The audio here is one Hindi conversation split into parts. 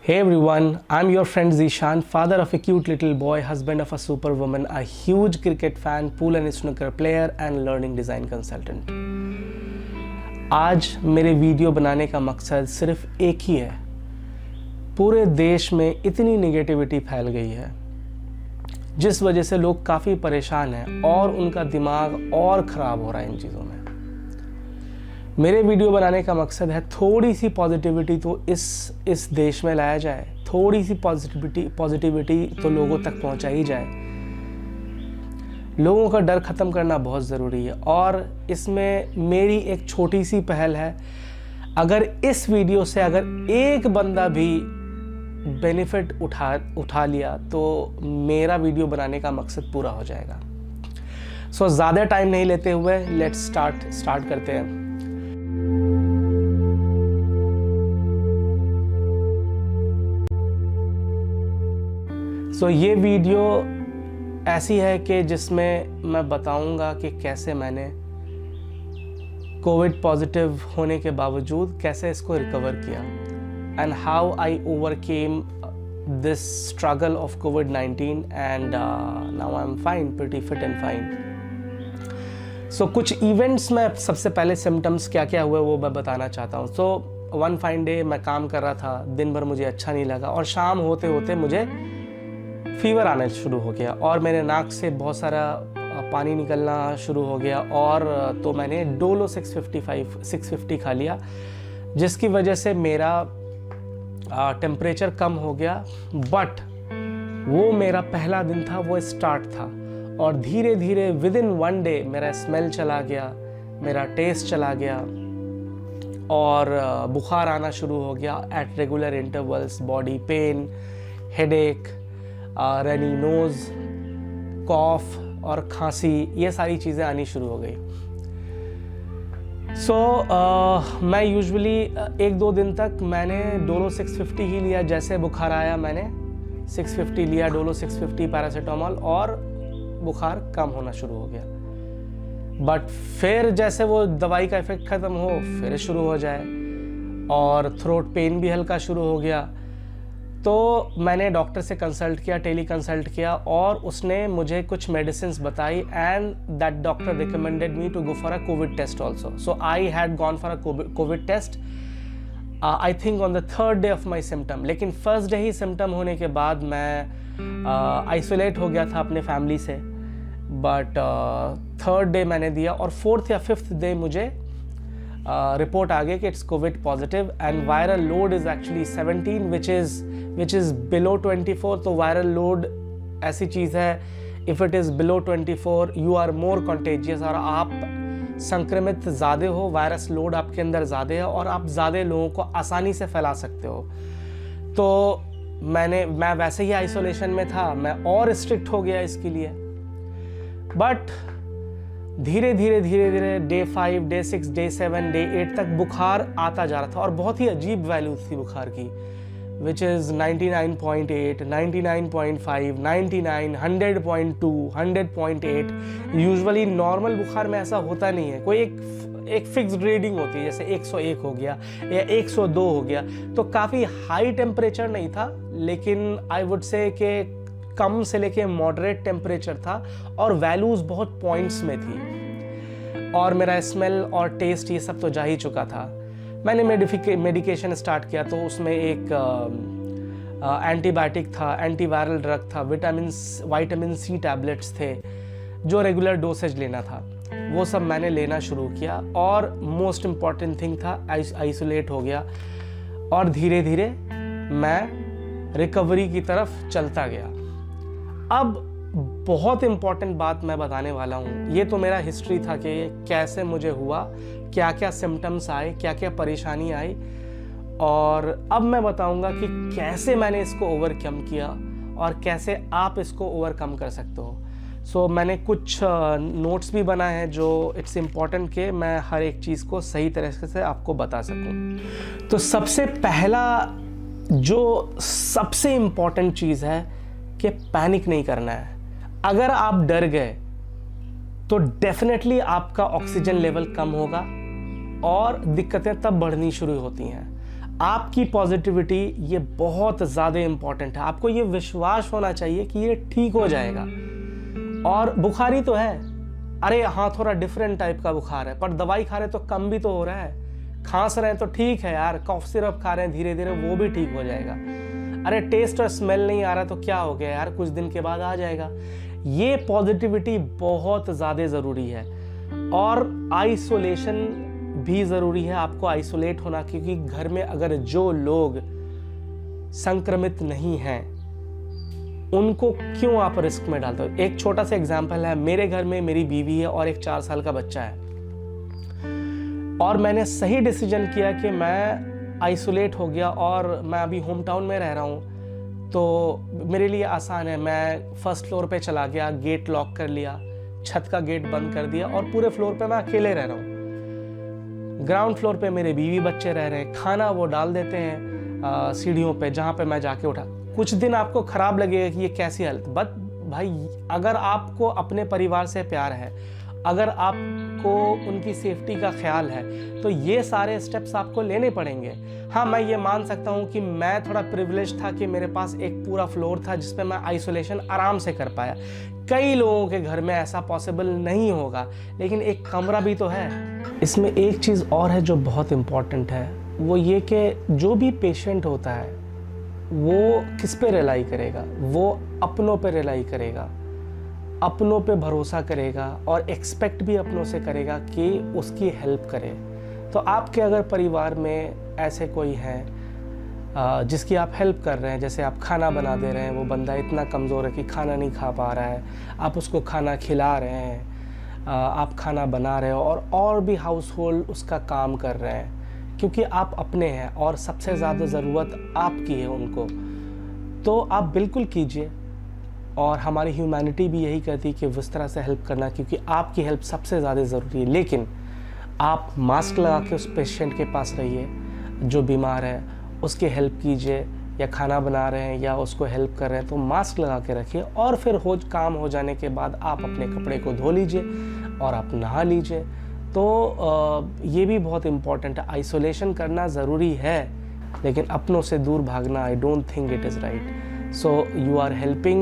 Hey everyone, I'm your friend Zishan, father of a cute little boy, husband of a superwoman, a huge cricket fan, pool and snooker player and learning design consultant. आज मेरे वीडियो बनाने का मकसद सिर्फ एक ही है। पूरे देश में इतनी नेगेटिविटी फैल गई है जिस वजह से लोग काफ़ी परेशान हैं और उनका दिमाग और ख़राब हो रहा है इन चीज़ों में। मेरे वीडियो बनाने का मकसद है थोड़ी सी पॉजिटिविटी तो इस देश में लाया जाए, थोड़ी सी पॉजिटिविटी तो लोगों तक पहुंचाई जाए। लोगों का डर ख़त्म करना बहुत ज़रूरी है और इसमें मेरी एक छोटी सी पहल है। अगर इस वीडियो से अगर एक बंदा भी बेनिफिट उठा लिया तो मेरा वीडियो बनाने का मकसद पूरा हो जाएगा। सो ज़्यादा टाइम नहीं लेते हुए लेट्स स्टार्ट करते हैं। तो ये वीडियो ऐसी है कि जिसमें मैं बताऊंगा कि कैसे मैंने कोविड पॉजिटिव होने के बावजूद कैसे इसको रिकवर किया and how I overcame this struggle of कोविड-19 and now I am fine, pretty fit and fine. So कुछ इवेंट्स में सबसे पहले सिम्टम्स क्या क्या हुए वो मैं बताना चाहता हूँ। सो वन फाइन डे मैं काम कर रहा था, दिन भर मुझे अच्छा नहीं लगा और शाम होते होते मुझे फीवर आना शुरू हो गया और मेरे नाक से बहुत सारा पानी निकलना शुरू हो गया और तो मैंने डोलो 650 खा लिया जिसकी वजह से मेरा टेम्परेचर कम हो गया। बट वो मेरा पहला दिन था, वो स्टार्ट था और धीरे धीरे विद इन वन डे मेरा स्मेल चला गया, मेरा टेस्ट चला गया और बुखार आना शुरू हो गया at regular intervals, body pain, headache, runny nose, cough और खांसी, ये सारी चीज़ें आनी शुरू हो गई। मैं यूजुअली एक दो दिन तक मैंने डोलो 650 ही लिया। जैसे बुखार आया मैंने 650 लिया, डोलो 650 पैरासीटामोल और बुखार कम होना शुरू हो गया। बट फिर जैसे वो दवाई का इफेक्ट ख़त्म हो फिर शुरू हो जाए और थ्रोट पेन भी हल्का शुरू हो गया। तो मैंने डॉक्टर से कंसल्ट किया, टेली कंसल्ट किया और उसने मुझे कुछ मेडिसिन्स बताई and that doctor recommended me to go for a covid test also. So I had gone for a covid test I think on the third day of my symptom. लेकिन फर्स्ट डे ही सिम्टम होने के बाद मैं आइसोलेट हो गया था अपने फैमिली से। बट थर्ड डे मैंने दिया और फोर्थ या फिफ्थ डे मुझे रिपोर्ट आ गई कि it's Covid positive and viral load is actually 17 which is below 24। तो वायरल लोड ऐसी चीज़ है, if it is below 24 you are more contagious और आप संक्रमित ज़्यादा हो, वायरस लोड आपके अंदर ज़्यादा है और आप ज़्यादा लोगों को आसानी से फैला सकते हो। तो मैं वैसे ही आइसोलेशन में था, मैं और स्ट्रिक्ट हो गया इसके लिए। बट धीरे धीरे डे 5, डे 6, डे 7, डे 8 तक बुखार आता जा रहा था और बहुत ही अजीब वैल्यूज थी बुखार की, which is 99.8, 99.5, 99, 100.2, 100.8। यूजुअली नॉर्मल बुखार में ऐसा होता नहीं है, कोई एक फिक्स्ड रीडिंग होती है, जैसे 101 हो गया या 102 हो गया। तो काफ़ी हाई टेम्परेचर नहीं था लेकिन आई वुड से कि कम से लेके मॉडरेट टेम्परेचर था और वैल्यूज़ बहुत पॉइंट्स में थी और मेरा स्मेल और टेस्ट ये सब तो जा ही चुका था। मैंने मेडिकेशन स्टार्ट किया तो उसमें एक एंटीबायोटिक था, एंटीवायरल ड्रग था, विटामिन सी टैबलेट्स थे जो रेगुलर डोसेज लेना था, वो सब मैंने लेना शुरू किया और मोस्ट इम्पॉर्टेंट थिंग था आइसोलेट हो गया और धीरे धीरे मैं रिकवरी की तरफ चलता गया। अब बहुत इम्पॉर्टेंट बात मैं बताने वाला हूँ। ये तो मेरा हिस्ट्री था कि कैसे मुझे हुआ, क्या क्या सिम्टम्स आए, क्या क्या परेशानी आई और अब मैं बताऊंगा कि कैसे मैंने इसको ओवरकम किया और कैसे आप इसको ओवरकम कर सकते हो। सो मैंने कुछ नोट्स भी बनाए हैं जो इट्स इम्पॉर्टेंट कि मैं हर एक चीज़ को सही तरीके से आपको बता सकूं। तो सबसे पहला जो सबसे इम्पॉर्टेंट चीज़ है कि पैनिक नहीं करना है। अगर आप डर गए तो डेफिनेटली आपका ऑक्सीजन लेवल कम होगा और दिक्कतें तब बढ़नी शुरू होती हैं। आपकी पॉजिटिविटी ये बहुत ज़्यादा इम्पॉर्टेंट है। आपको ये विश्वास होना चाहिए कि ये ठीक हो जाएगा। और बुखार ही तो है, अरे हाँ थोड़ा डिफरेंट टाइप का बुखार है, पर दवाई खा रहे तो कम भी तो हो रहा है। खांस रहे हैं तो ठीक है यार, कॉफ सिरप खा रहे हैं धीरे धीरे वो भी ठीक हो जाएगा। अरे टेस्ट और स्मेल नहीं आ रहा तो क्या हो गया यार, कुछ दिन के बाद आ जाएगा। ये पॉजिटिविटी बहुत ज़्यादा ज़रूरी है। और आइसोलेशन भी ज़रूरी है, आपको आइसोलेट होना, क्योंकि घर में अगर जो लोग संक्रमित नहीं हैं उनको क्यों आप रिस्क में डालते हो। एक छोटा सा एग्जांपल है, मेरे घर में मेरी बीवी है और एक 4 साल का बच्चा है, और मैंने सही डिसीजन किया कि मैं आइसोलेट हो गया और मैं अभी होम टाउन में रह रहा हूँ, तो मेरे लिए आसान है। मैं फर्स्ट फ्लोर पे चला गया, गेट लॉक कर लिया, छत का गेट बंद कर दिया और पूरे फ्लोर पे मैं अकेले रह रहा हूँ। ग्राउंड फ्लोर पे मेरे बीवी बच्चे रह रहे हैं, खाना वो डाल देते हैं सीढ़ियों पे जहाँ पे मैं जाके उठा। कुछ दिन आपको खराब लगेगा कि ये कैसी हालत, बट भाई अगर आपको अपने परिवार से प्यार है, अगर आपको उनकी सेफ्टी का ख्याल है, तो ये सारे स्टेप्स आपको लेने पड़ेंगे। हाँ, मैं ये मान सकता हूँ कि मैं थोड़ा प्रिविलेज था कि मेरे पास एक पूरा फ्लोर था जिस पे मैं आइसोलेशन आराम से कर पाया। कई लोगों के घर में ऐसा पॉसिबल नहीं होगा, लेकिन एक कमरा भी तो है। इसमें एक चीज़ और है जो बहुत इम्पॉर्टेंट है, वो ये कि जो भी पेशेंट होता है वो किस पे रिलाई करेगा, वो अपनों पे रिलाई करेगा, अपनों पे भरोसा करेगा और एक्सपेक्ट भी अपनों से करेगा कि उसकी हेल्प करे। तो आपके अगर परिवार में ऐसे कोई हैं जिसकी आप हेल्प कर रहे हैं, जैसे आप खाना बना दे रहे हैं, वो बंदा इतना कमज़ोर है कि खाना नहीं खा पा रहा है, आप उसको खाना खिला रहे हैं, आप खाना बना रहे हो और भी हाउस होल्ड उसका काम कर रहे हैं, क्योंकि आप अपने हैं और सबसे ज़्यादा ज़रूरत आपकी है उनको, तो आप बिल्कुल कीजिए। और हमारी ह्यूमैनिटी भी यही कहती है कि उस तरह से हेल्प करना, क्योंकि आपकी हेल्प सबसे ज़्यादा ज़रूरी है। लेकिन आप मास्क लगा के उस पेशेंट के पास रहिए जो बीमार है, उसकी हेल्प कीजिए, या खाना बना रहे हैं या उसको हेल्प कर रहे हैं तो मास्क लगा के रखिए, और फिर काम हो जाने के बाद आप अपने कपड़े को धो लीजिए और आप नहा लीजिए। तो ये भी बहुत इम्पॉर्टेंट है। आइसोलेशन करना ज़रूरी है, लेकिन अपनों से दूर भागना, I don't think it is right. So you are helping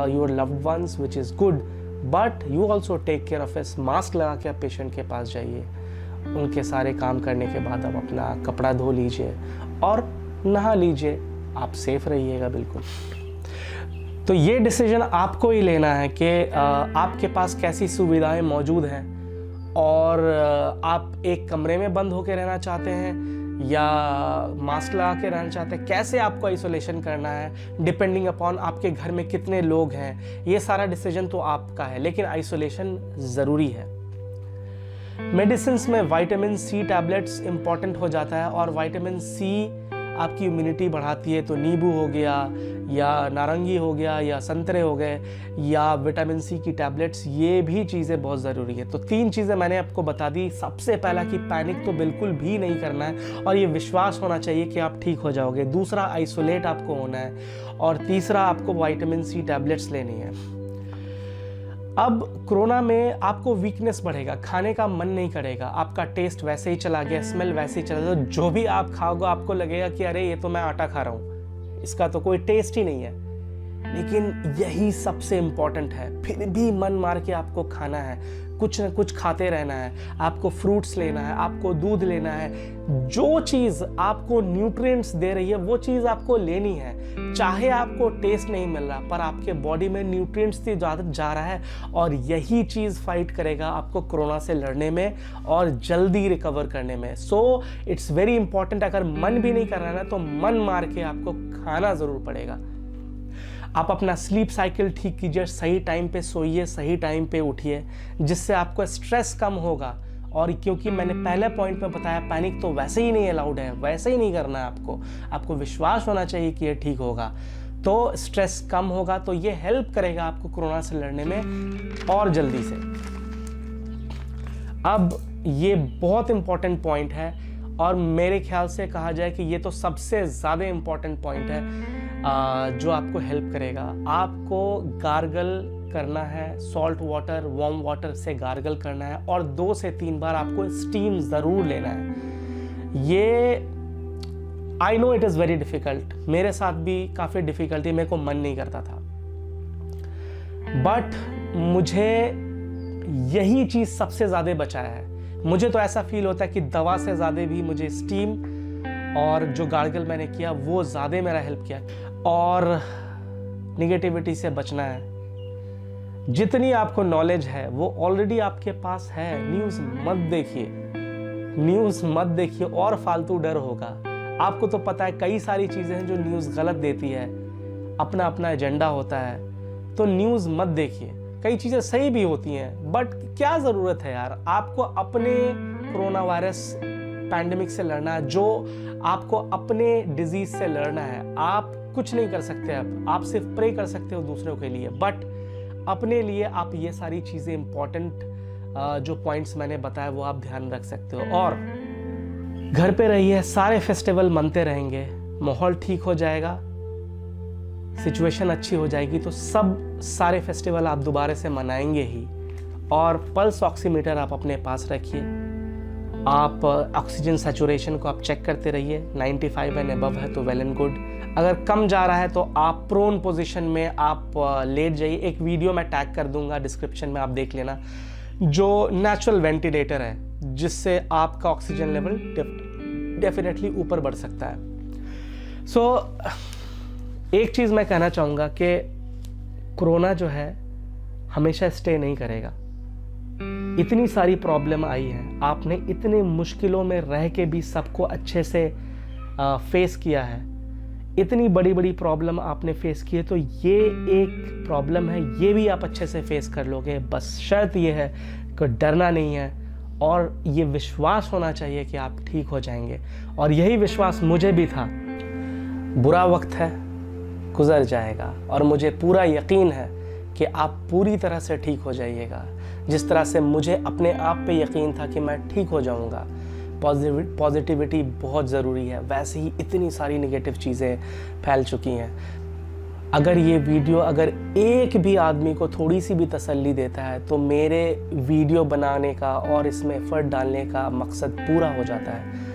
your loved ones, which is good, but you also take care of us. Mask लगा के आप पेशेंट के पास जाइए, उनके सारे काम करने के बाद आप अपना कपड़ा धो लीजिए और नहा लीजिए, आप सेफ रहिएगा बिल्कुल। तो ये डिसीजन आपको ही लेना है कि आपके पास कैसी सुविधाएं मौजूद हैं, और आप एक कमरे में बंद होकर रहना चाहते हैं या मास्क लगा के रहना चाहते हैं, कैसे आपको आइसोलेशन करना है, डिपेंडिंग अपॉन आपके घर में कितने लोग हैं। ये सारा डिसीजन तो आपका है, लेकिन आइसोलेशन ज़रूरी है। मेडिसिन्स में विटामिन सी टैबलेट्स इंपॉर्टेंट हो जाता है, और विटामिन सी आपकी इम्यूनिटी बढ़ाती है। तो नींबू हो गया या नारंगी हो गया या संतरे हो गए या विटामिन सी की टैबलेट्स, ये भी चीज़ें बहुत ज़रूरी है। तो 3 चीज़ें मैंने आपको बता दी। सबसे पहला कि पैनिक तो बिल्कुल भी नहीं करना है, और ये विश्वास होना चाहिए कि आप ठीक हो जाओगे। दूसरा, आइसोलेट आपको होना है, और तीसरा, आपको विटामिन सी टैबलेट्स लेनी है। अब कोरोना में आपको वीकनेस बढ़ेगा, खाने का मन नहीं करेगा, आपका टेस्ट वैसे ही चला गया, स्मेल वैसे ही चला गया, जो भी आप खाओगे आपको लगेगा कि अरे ये तो मैं आटा खा रहा हूँ, इसका तो कोई टेस्ट ही नहीं है। लेकिन यही सबसे इम्पॉर्टेंट है, फिर भी मन मार के आपको खाना है, कुछ न कुछ खाते रहना है, आपको फ्रूट्स लेना है, आपको दूध लेना है। जो चीज़ आपको न्यूट्रिएंट्स दे रही है वो चीज़ आपको लेनी है, चाहे आपको टेस्ट नहीं मिल रहा, पर आपके बॉडी में न्यूट्रिएंट्स जा रहा है, और यही चीज़ फाइट करेगा आपको कोरोना से लड़ने में और जल्दी रिकवर करने में। So it's very important. अगर मन भी नहीं कर रहा है ना, तो मन मार के आपको खाना ज़रूर पड़ेगा। आप अपना स्लीप साइकिल ठीक कीजिए, सही टाइम पे सोइए, सही टाइम पे उठिए, जिससे आपको स्ट्रेस कम होगा। और क्योंकि मैंने पहले पॉइंट में बताया, पैनिक तो वैसे ही नहीं अलाउड है, वैसे ही नहीं करना है आपको विश्वास होना चाहिए कि ये ठीक होगा, तो स्ट्रेस कम होगा, तो ये हेल्प करेगा आपको कोरोना से लड़ने में और जल्दी से। अब ये बहुत इंपॉर्टेंट पॉइंट है, और मेरे ख्याल से कहा जाए कि ये तो सबसे ज़्यादा इम्पॉर्टेंट पॉइंट है जो आपको हेल्प करेगा। आपको गार्गल करना है, सॉल्ट वाटर, वार्म वाटर से गार्गल करना है, और 2 से 3 बार आपको स्टीम ज़रूर लेना है। ये I know it is very difficult, मेरे साथ भी काफ़ी डिफ़िकल्टी, मेरे को मन नहीं करता था, बट मुझे यही चीज़ सबसे ज़्यादा बचाया है। मुझे तो ऐसा फील होता है कि दवा से ज़्यादा भी मुझे स्टीम और जो गार्गल मैंने किया वो ज़्यादा मेरा हेल्प किया। और निगेटिविटी से बचना है। जितनी आपको नॉलेज है वो ऑलरेडी आपके पास है। न्यूज़ मत देखिए, न्यूज़ मत देखिए और फालतू डर होगा। आपको तो पता है कई सारी चीज़ें हैं जो न्यूज़ गलत देती है, अपना अपना एजेंडा होता है, तो न्यूज़ मत देखिए। कई चीज़ें सही भी होती हैं, बट क्या ज़रूरत है यार, आपको अपने कोरोना वायरस पैंडेमिक से लड़ना है, जो आपको अपने डिजीज़ से लड़ना है। आप कुछ नहीं कर सकते, अब आप सिर्फ प्रे कर सकते हो दूसरों के लिए, बट अपने लिए आप ये सारी चीज़ें इंपॉर्टेंट जो पॉइंट्स मैंने बताया वो आप ध्यान रख सकते हो। और घर पे रहिए, सारे फेस्टिवल मनते रहेंगे, माहौल ठीक हो जाएगा, सिचुएशन अच्छी हो जाएगी तो सब सारे फेस्टिवल आप दोबारा से मनाएंगे ही। और पल्स ऑक्सीमीटर आप अपने पास रखिए, आप ऑक्सीजन सैचुरेशन को आप चेक करते रहिए, 95 एंड अबव है तो वेल एंड गुड। अगर कम जा रहा है तो आप प्रोन पोजीशन में आप लेट जाइए। एक वीडियो मैं टैग कर दूंगा डिस्क्रिप्शन में, आप देख लेना, जो नेचुरल वेंटिलेटर है जिससे आपका ऑक्सीजन लेवल डेफिनेटली ऊपर बढ़ सकता है। सो एक चीज़ मैं कहना चाहूँगा कि कोरोना जो है हमेशा स्टे नहीं करेगा। इतनी सारी प्रॉब्लम आई है, आपने इतने मुश्किलों में रह के भी सबको अच्छे से फेस किया है, इतनी बड़ी बड़ी प्रॉब्लम आपने फेस की है, तो ये एक प्रॉब्लम है, ये भी आप अच्छे से फेस कर लोगे। बस शर्त ये है कि डरना नहीं है और ये विश्वास होना चाहिए कि आप ठीक हो जाएंगे। और यही विश्वास मुझे भी था। बुरा वक्त है, गुजर जाएगा, और मुझे पूरा यकीन है कि आप पूरी तरह से ठीक हो जाइएगा। जिस तरह से मुझे अपने आप पे यकीन था कि मैं ठीक हो जाऊंगा। पॉजिटिविटी बहुत ज़रूरी है, वैसे ही इतनी सारी नेगेटिव चीज़ें फैल चुकी हैं। अगर ये वीडियो अगर एक भी आदमी को थोड़ी सी भी तसल्ली देता है तो मेरे वीडियो बनाने का और इसमें एफर्ट डालने का मकसद पूरा हो जाता है।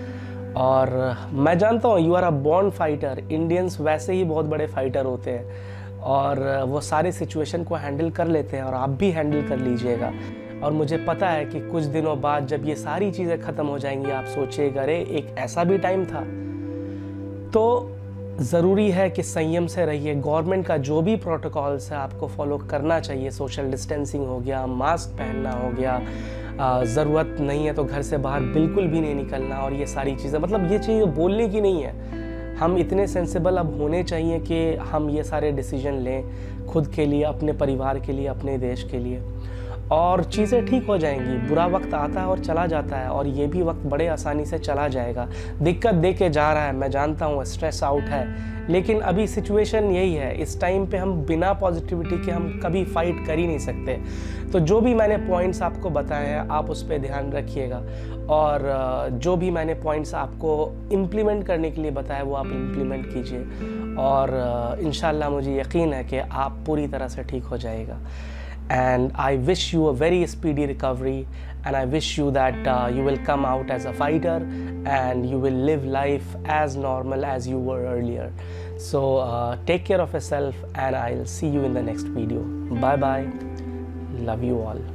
और मैं जानता हूँ you are a born fighter, Indians वैसे ही बहुत बड़े फाइटर होते हैं और वो सारे सिचुएशन को हैंडल कर लेते हैं, और आप भी हैंडल कर लीजिएगा। और मुझे पता है कि कुछ दिनों बाद जब ये सारी चीज़ें ख़त्म हो जाएंगी, आप सोचिएगा अरे एक ऐसा भी टाइम था। तो ज़रूरी है कि संयम से रहिए। गवर्नमेंट का जो भी प्रोटोकॉल्स है आपको फॉलो करना चाहिए। सोशल डिस्टेंसिंग हो गया, मास्क पहनना हो गया, ज़रूरत नहीं है तो घर से बाहर बिल्कुल भी नहीं निकलना, और ये सारी चीज़ें, मतलब ये चीज़ें बोलने की नहीं है। हम इतने सेंसिबल अब होने चाहिए कि हम ये सारे डिसीजन लें खुद के लिए, अपने परिवार के लिए, अपने देश के लिए, और चीज़ें ठीक हो जाएंगी। बुरा वक्त आता है और चला जाता है, और ये भी वक्त बड़े आसानी से चला जाएगा। दिक्कत दे के जा रहा है, मैं जानता हूँ, स्ट्रेस आउट है, लेकिन अभी सिचुएशन यही है। इस टाइम पे हम बिना पॉजिटिविटी के हम कभी फाइट कर ही नहीं सकते। तो जो भी मैंने पॉइंट्स आपको बताए हैं आप उस पर ध्यान रखिएगा, और जो भी मैंने पॉइंट्स आपको इम्प्लीमेंट करने के लिए बताया वो आप इम्प्लीमेंट कीजिए, और इंशाल्लाह मुझे यकीन है कि आप पूरी तरह से ठीक हो जाएगा। And I wish you a very speedy recovery, and I wish you that you will come out as a fighter and you will live life as normal as you were earlier. So take care of yourself, and I'll see you in the next video. Bye bye. Love you all.